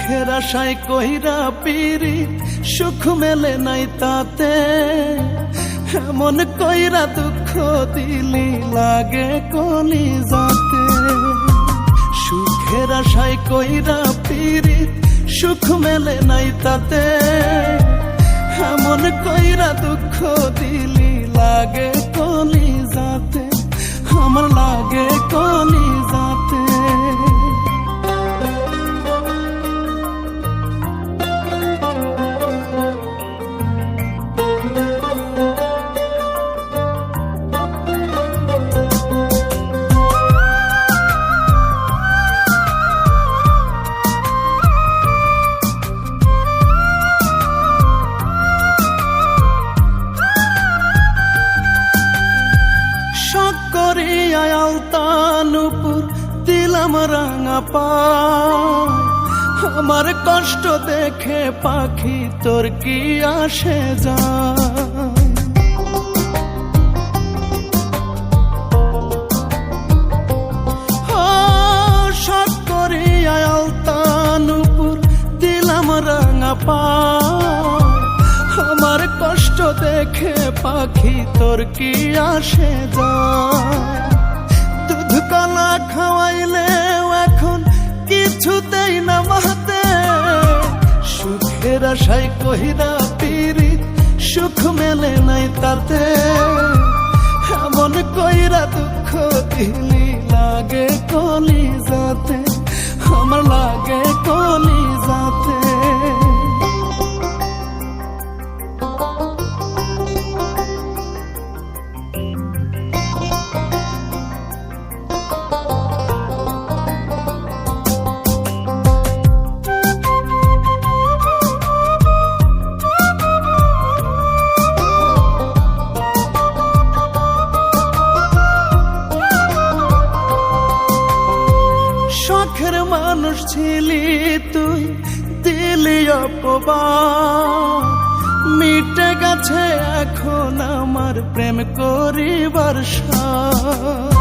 সুখের আশায় কইরা পিরিত সুখ মেলে নাই তাতে, এমন কইরা দুঃখ দিলি লাগে কলিজাতে। সুখের আশায় কইরা পিরিত সুখ মেলে নাই তাতে, এমন কইরা দুঃখ দিলি লাগে কলিজাতে, আমার লাগে কলিজাতে। আলতানুপুর দিলাম রাঙা পায়, আমার কষ্ট দেখে পাখি তোর কি আসে যায়। শখ করিয়া আলতানুপুর দিলাম রাঙা পায়, আমার কষ্ট দেখে পাখি তোর কি আসে যায়। দুধ কলা খাওয়াইলেও এখন কিছুতেই না মাতে, সুখের আশায় কইরা পিরিত সুখ মেলে নাই তাতে, এমন কইরা দুঃখ দিলি লাগে কলিজাতে, আমার লাগে কলিজাতে। শখের মানুষ ছিলি তুই দিলি অপবাদ, মিটে গেছে এখন আমার প্রেম করিবার সাধ।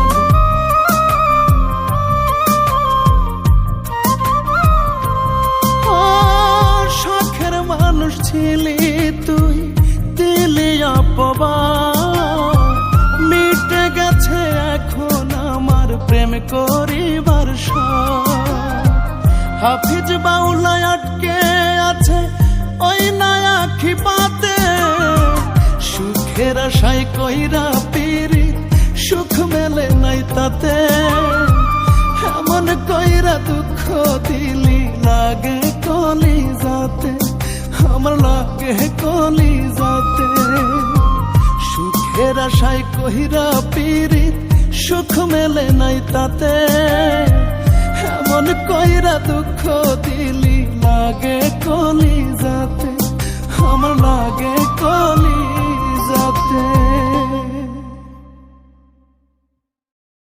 শখের মানুষ ছিলি তুই দিলি অপবাদ, মিটে গেছে এখন আমার প্রেম করিবার সাধ। হাফিজ বাউলায় আটকে আছে ওই নয়া আখি পাতে, সুখের আশায় কইরা পিরিত সুখ মেলে নাই তাতে, এমন কইরা দুঃখ দিলি লাগে কলিজাতে, আমার লাগে কলিজাতে। সুখের আশায় কইরা পিরিত সুখ মেলে নাই তাতে, এমন কইরা দুঃখ দিলি লাগে কলিজাতে, আমার লাগে কলিজাতে।